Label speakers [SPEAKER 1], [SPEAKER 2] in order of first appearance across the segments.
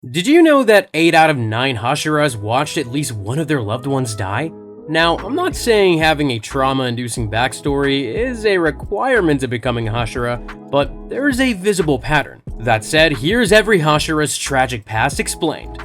[SPEAKER 1] Did you know that 8 out of 9 Hashiras watched at least one of their loved ones die? Now, I'm not saying having a trauma-inducing backstory is a requirement to becoming a Hashira, but there is a visible pattern. That said, here's every Hashira's tragic past explained.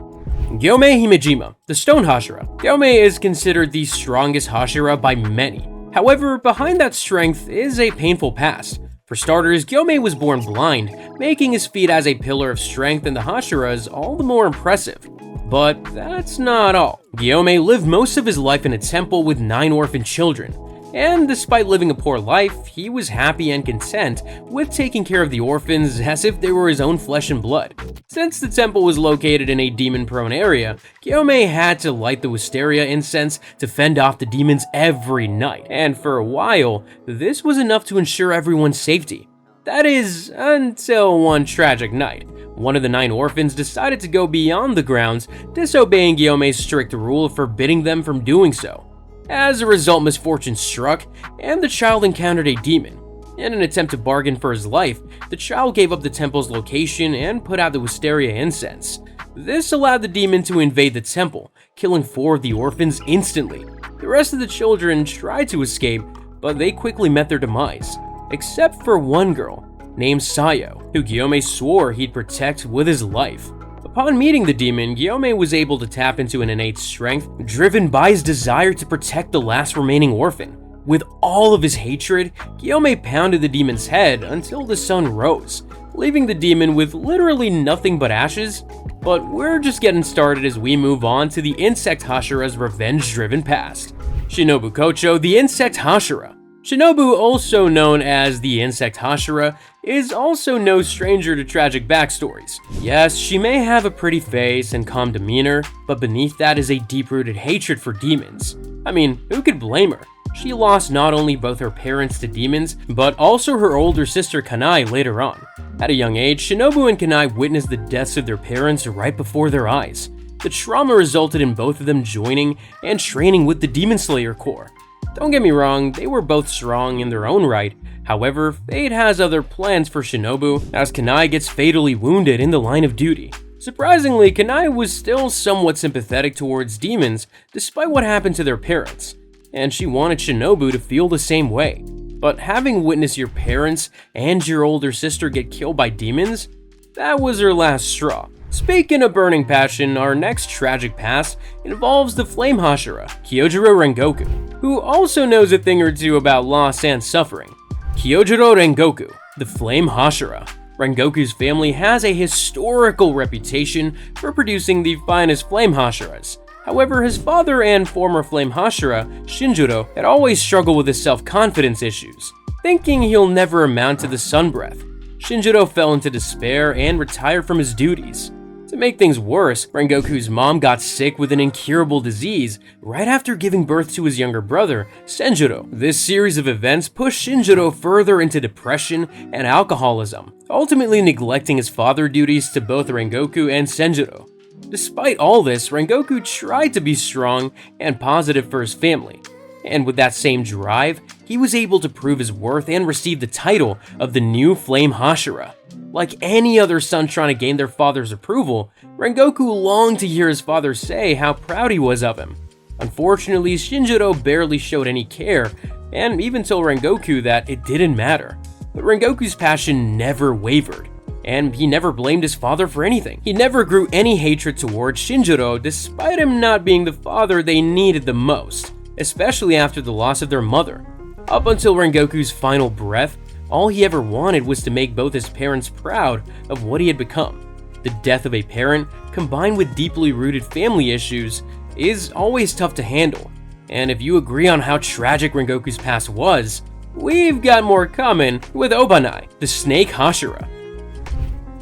[SPEAKER 1] Gyomei Himejima, the Stone Hashira. Gyomei is considered the strongest Hashira by many. However, behind that strength is a painful past. For starters, Gyomei was born blind, making his feat as a pillar of strength in the Hashiras all the more impressive. But that's not all. Gyomei lived most of his life in a temple with 9 orphan children, and despite living a poor life, he was happy and content with taking care of the orphans as if they were his own flesh and blood. Since the temple was located in a demon-prone area, Gyomei had to light the wisteria incense to fend off the demons every night, and for a while, this was enough to ensure everyone's safety. That is, until one tragic night. One of the 9 orphans decided to go beyond the grounds, disobeying Gyomei's strict rule forbidding them from doing so. As a result, misfortune struck, and the child encountered a demon. In an attempt to bargain for his life, the child gave up the temple's location and put out the wisteria incense. This allowed the demon to invade the temple, killing 4 of the orphans instantly. The rest of the children tried to escape, but they quickly met their demise, except for one girl, named Sayo, who Gyomei swore he'd protect with his life. Upon meeting the demon, Gyomei was able to tap into an innate strength driven by his desire to protect the last remaining orphan. With all of his hatred, Gyomei pounded the demon's head until the sun rose, leaving the demon with literally nothing but ashes. But we're just getting started as we move on to the Insect Hashira's revenge-driven past. Shinobu Kocho, the Insect Hashira. Shinobu, also known as the Insect Hashira, is also no stranger to tragic backstories. Yes, she may have a pretty face and calm demeanor, but beneath that is a deep-rooted hatred for demons. I mean, who could blame her? She lost not only both her parents to demons, but also her older sister Kanai later on. At a young age, Shinobu and Kanai witnessed the deaths of their parents right before their eyes. The trauma resulted in both of them joining and training with the Demon Slayer Corps. Don't get me wrong, they were both strong in their own right. However, fate has other plans for Shinobu, as Kanai gets fatally wounded in the line of duty. Surprisingly, Kanai was still somewhat sympathetic towards demons, despite what happened to their parents, and she wanted Shinobu to feel the same way. But having witnessed your parents and your older sister get killed by demons, that was her last straw. Speaking of burning passion, our next tragic past involves the Flame Hashira, Kyojuro Rengoku, who also knows a thing or two about loss and suffering. Kyojuro Rengoku, the Flame Hashira. Rengoku's family has a historical reputation for producing the finest Flame Hashiras. However, his father and former Flame Hashira, Shinjuro, had always struggled with his self-confidence issues, thinking he'll never amount to the Sun Breath. Shinjuro fell into despair and retired from his duties. To make things worse, Rengoku's mom got sick with an incurable disease right after giving birth to his younger brother, Senjuro. This series of events pushed Shinjuro further into depression and alcoholism, ultimately neglecting his father duties to both Rengoku and Senjuro. Despite all this, Rengoku tried to be strong and positive for his family, and with that same drive, he was able to prove his worth and receive the title of the new Flame Hashira. Like any other son trying to gain their father's approval, Rengoku longed to hear his father say how proud he was of him. Unfortunately, Shinjuro barely showed any care, and even told Rengoku that it didn't matter. But Rengoku's passion never wavered, and he never blamed his father for anything. He never grew any hatred towards Shinjuro despite him not being the father they needed the most, especially after the loss of their mother. Up until Rengoku's final breath, all he ever wanted was to make both his parents proud of what he had become. The death of a parent, combined with deeply rooted family issues, is always tough to handle. And if you agree on how tragic Rengoku's past was, we've got more coming with Obanai, the Snake Hashira.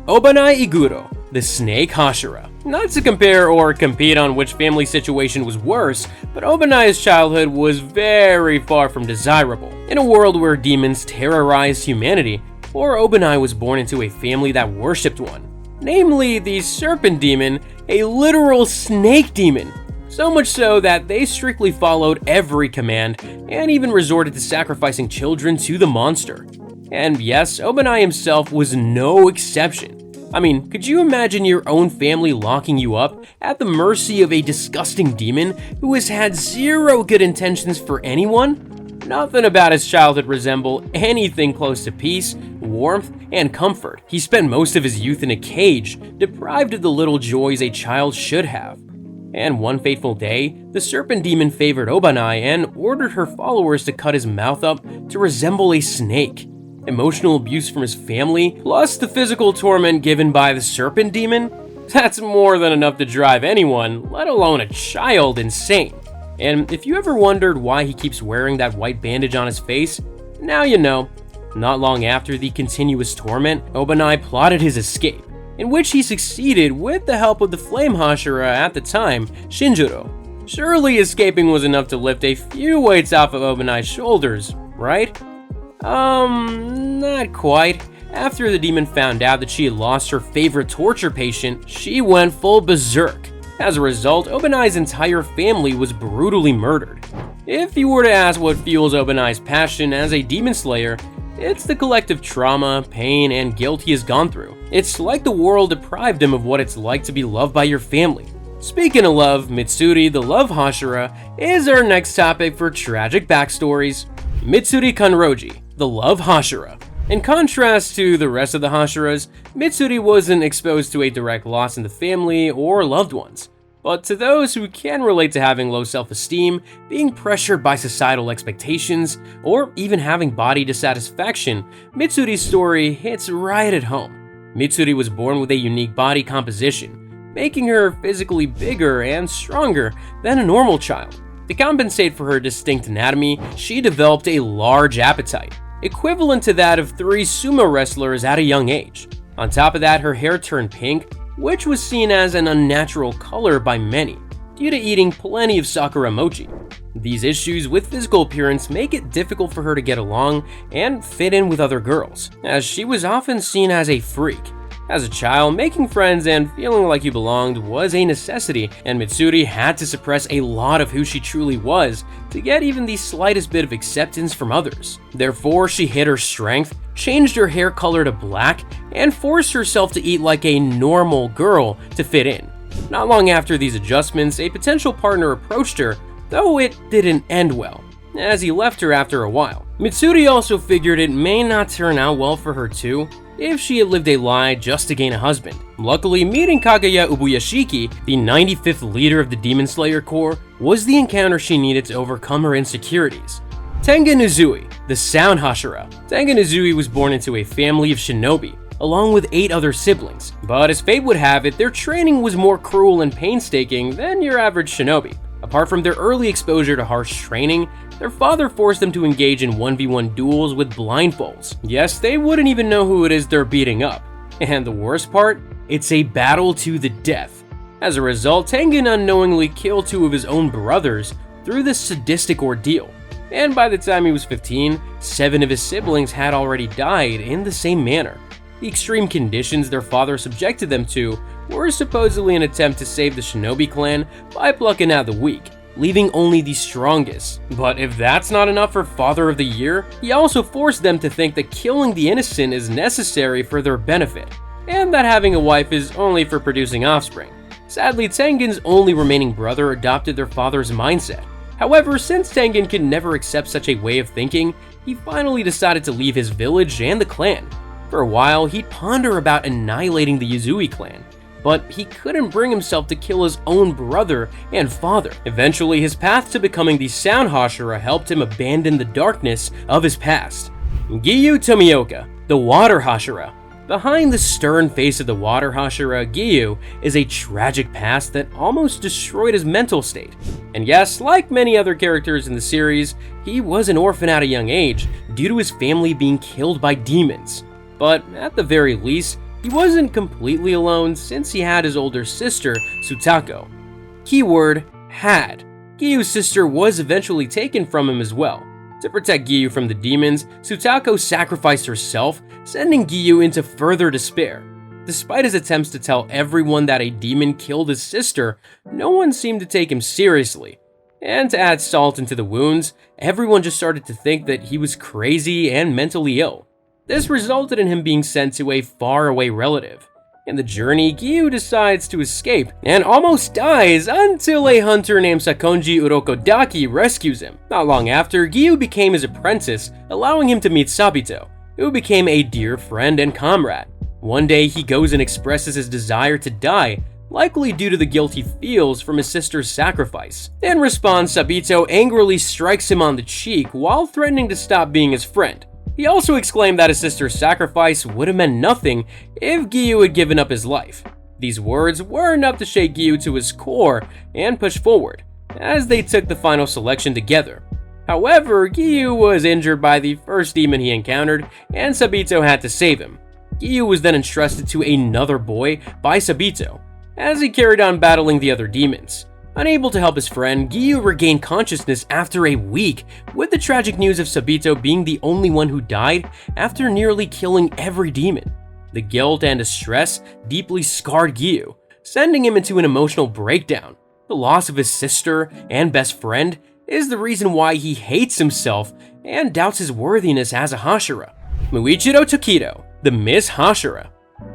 [SPEAKER 1] Obanai Iguro, the Snake Hashira. Not to compare or compete on which family situation was worse, but Obanai's childhood was very far from desirable. In a world where demons terrorized humanity, poor Obanai was born into a family that worshipped one, namely the Serpent Demon, a literal snake demon. So much so that they strictly followed every command and even resorted to sacrificing children to the monster. And yes, Obanai himself was no exception. I mean, could you imagine your own family locking you up at the mercy of a disgusting demon who has had zero good intentions for anyone? Nothing about his childhood resembled anything close to peace, warmth, and comfort. He spent most of his youth in a cage, deprived of the little joys a child should have. And one fateful day, the serpent demon favored Obanai and ordered her followers to cut his mouth up to resemble a snake. Emotional abuse from his family, plus the physical torment given by the serpent demon? That's more than enough to drive anyone, let alone a child, insane. And if you ever wondered why he keeps wearing that white bandage on his face, now you know. Not long after the continuous torment, Obanai plotted his escape, in which he succeeded with the help of the flame Hashira at the time, Shinjuro. Surely escaping was enough to lift a few weights off of Obanai's shoulders, right? Not quite. After the demon found out that she had lost her favorite torture patient, she went full berserk. As a result, Obanai's entire family was brutally murdered. If you were to ask what fuels Obanai's passion as a demon slayer, it's the collective trauma, pain, and guilt he has gone through. It's like the world deprived him of what it's like to be loved by your family. Speaking of love, Mitsuri, the love Hashira, is our next topic for tragic backstories. Mitsuri Kanroji, the love Hashira. In contrast to the rest of the Hashiras, Mitsuri wasn't exposed to a direct loss in the family or loved ones. But to those who can relate to having low self-esteem, being pressured by societal expectations, or even having body dissatisfaction, Mitsuri's story hits right at home. Mitsuri was born with a unique body composition, making her physically bigger and stronger than a normal child. To compensate for her distinct anatomy, she developed a large appetite, equivalent to that of 3 sumo wrestlers at a young age. On top of that, her hair turned pink, which was seen as an unnatural color by many, due to eating plenty of sakura mochi. These issues with physical appearance make it difficult for her to get along and fit in with other girls, as she was often seen as a freak. As a child, making friends and feeling like you belonged was a necessity, and Mitsuri had to suppress a lot of who she truly was to get even the slightest bit of acceptance from others. Therefore, she hid her strength, changed her hair color to black, and forced herself to eat like a normal girl to fit in. Not long after these adjustments, a potential partner approached her, though it didn't end well, as he left her after a while. Mitsuri also figured it may not turn out well for her too, if she had lived a lie just to gain a husband. Luckily, meeting Kaguya Ubuyashiki, the 95th leader of the Demon Slayer Corps, was the encounter she needed to overcome her insecurities. Tengen Uzui, the Sound Hashira. Tengen Uzui was born into a family of shinobi, along with 8 other siblings, but as fate would have it, their training was more cruel and painstaking than your average shinobi. Apart from their early exposure to harsh training, their father forced them to engage in 1v1 duels with blindfolds. Yes, they wouldn't even know who it is they're beating up. And the worst part? It's a battle to the death. As a result, Tengen unknowingly killed 2 of his own brothers through this sadistic ordeal. And by the time he was 15, 7 of his siblings had already died in the same manner. The extreme conditions their father subjected them to were supposedly an attempt to save the shinobi clan by plucking out the weak, leaving only the strongest. But if that's not enough for Father of the Year, he also forced them to think that killing the innocent is necessary for their benefit, and that having a wife is only for producing offspring. Sadly, Tengen's only remaining brother adopted their father's mindset. However, since Tengen could never accept such a way of thinking, he finally decided to leave his village and the clan. For a while, he'd ponder about annihilating the Uzui clan, but he couldn't bring himself to kill his own brother and father. Eventually, his path to becoming the Sound Hashira helped him abandon the darkness of his past. Giyu Tomioka, the Water Hashira. Behind the stern face of the Water Hashira, Giyu is a tragic past that almost destroyed his mental state. And yes, like many other characters in the series, he was an orphan at a young age due to his family being killed by demons. But at the very least, he wasn't completely alone since he had his older sister, Sutako. Keyword, had. Giyu's sister was eventually taken from him as well. To protect Giyu from the demons, Sutako sacrificed herself, sending Giyu into further despair. Despite his attempts to tell everyone that a demon killed his sister, no one seemed to take him seriously. And to add salt into the wounds, everyone just started to think that he was crazy and mentally ill. This resulted in him being sent to a faraway relative. In the journey, Giyu decides to escape and almost dies until a hunter named Sakonji Urokodaki rescues him. Not long after, Giyu became his apprentice, allowing him to meet Sabito, who became a dear friend and comrade. One day, he goes and expresses his desire to die, likely due to the guilt he feels from his sister's sacrifice. In response, Sabito angrily strikes him on the cheek while threatening to stop being his friend. He also exclaimed that his sister's sacrifice would have meant nothing if Giyu had given up his life. These words were enough to shake Giyu to his core and push forward, as they took the final selection together. However, Giyu was injured by the first demon he encountered, and Sabito had to save him. Giyu was then entrusted to another boy by Sabito, as he carried on battling the other demons. Unable to help his friend, Giyu regained consciousness after a week, with the tragic news of Sabito being the only one who died after nearly killing every demon. The guilt and distress deeply scarred Giyu, sending him into an emotional breakdown. The loss of his sister and best friend is the reason why he hates himself and doubts his worthiness as a Hashira. Muichiro Tokido, the Miss Hashira.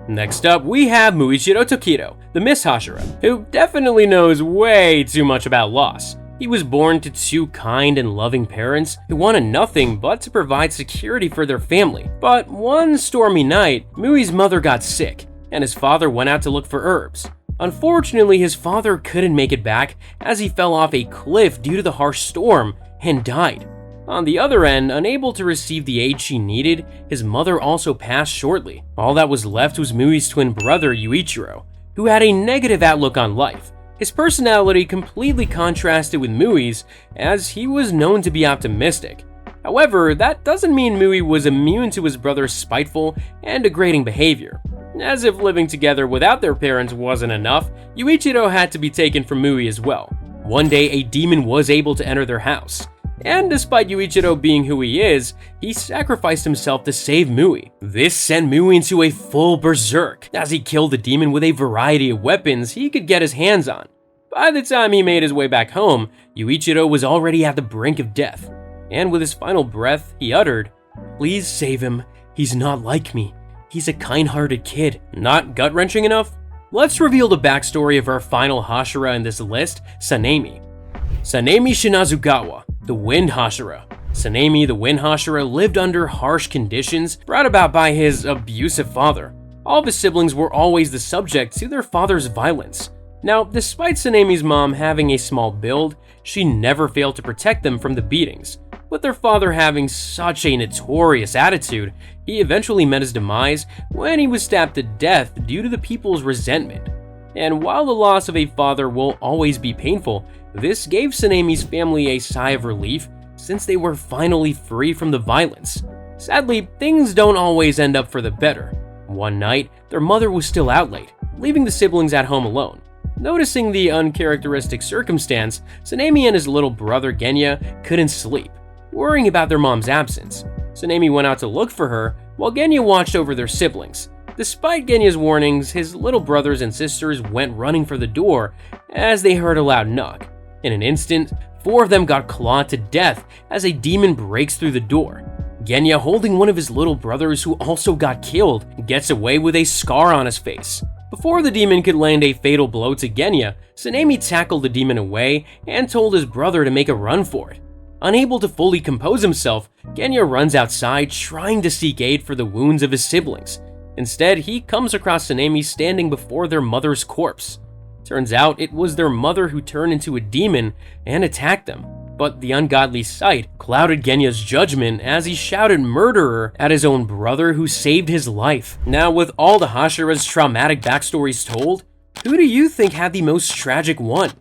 [SPEAKER 1] Next up, we have Muichiro Tokido, the Miss Hashira, who definitely knows way too much about loss. He was born to two kind and loving parents who wanted nothing but to provide security for their family. But one stormy night, Mui's mother got sick, and his father went out to look for herbs. Unfortunately, his father couldn't make it back as he fell off a cliff due to the harsh storm and died. On the other end, unable to receive the aid she needed, his mother also passed shortly. All that was left was Mui's twin brother, Yuichiro, who had a negative outlook on life. His personality completely contrasted with Mui's, as he was known to be optimistic. However, that doesn't mean Mui was immune to his brother's spiteful and degrading behavior. As if living together without their parents wasn't enough, Yuichiro had to be taken from Mui as well. One day, a demon was able to enter their house. And despite Yuichiro being who he is, he sacrificed himself to save Mui. This sent Mui into a full berserk, as he killed the demon with a variety of weapons he could get his hands on. By the time he made his way back home, Yuichiro was already at the brink of death, and with his final breath, he uttered, "Please save him, he's not like me. He's a kind-hearted kid." Not gut-wrenching enough? Let's reveal the backstory of our final Hashira in this list, Sanemi. Sanemi Shinazugawa, the Wind Hashira. Sanemi, the Wind Hashira, lived under harsh conditions brought about by his abusive father. All of his siblings were always the subject to their father's violence. Now, despite Sanemi's mom having a small build, she never failed to protect them from the beatings. With their father having such a notorious attitude, he eventually met his demise when he was stabbed to death due to the people's resentment. And while the loss of a father will always be painful, this gave Sanemi's family a sigh of relief since they were finally free from the violence. Sadly, things don't always end up for the better. One night, their mother was still out late, leaving the siblings at home alone. Noticing the uncharacteristic circumstance, Sanemi and his little brother Genya couldn't sleep, worrying about their mom's absence. Sanemi went out to look for her, while Genya watched over their siblings. Despite Genya's warnings, his little brothers and sisters went running for the door as they heard a loud knock. In an instant, 4 of them got clawed to death as a demon breaks through the door. Genya, holding one of his little brothers who also got killed, gets away with a scar on his face. Before the demon could land a fatal blow to Genya, Sanemi tackled the demon away and told his brother to make a run for it. Unable to fully compose himself, Genya runs outside trying to seek aid for the wounds of his siblings. Instead, he comes across Sanemi standing before their mother's corpse. Turns out it was their mother who turned into a demon and attacked them. But the ungodly sight clouded Genya's judgment as he shouted murderer at his own brother who saved his life. Now, with all the Hashira's traumatic backstories told, who do you think had the most tragic one?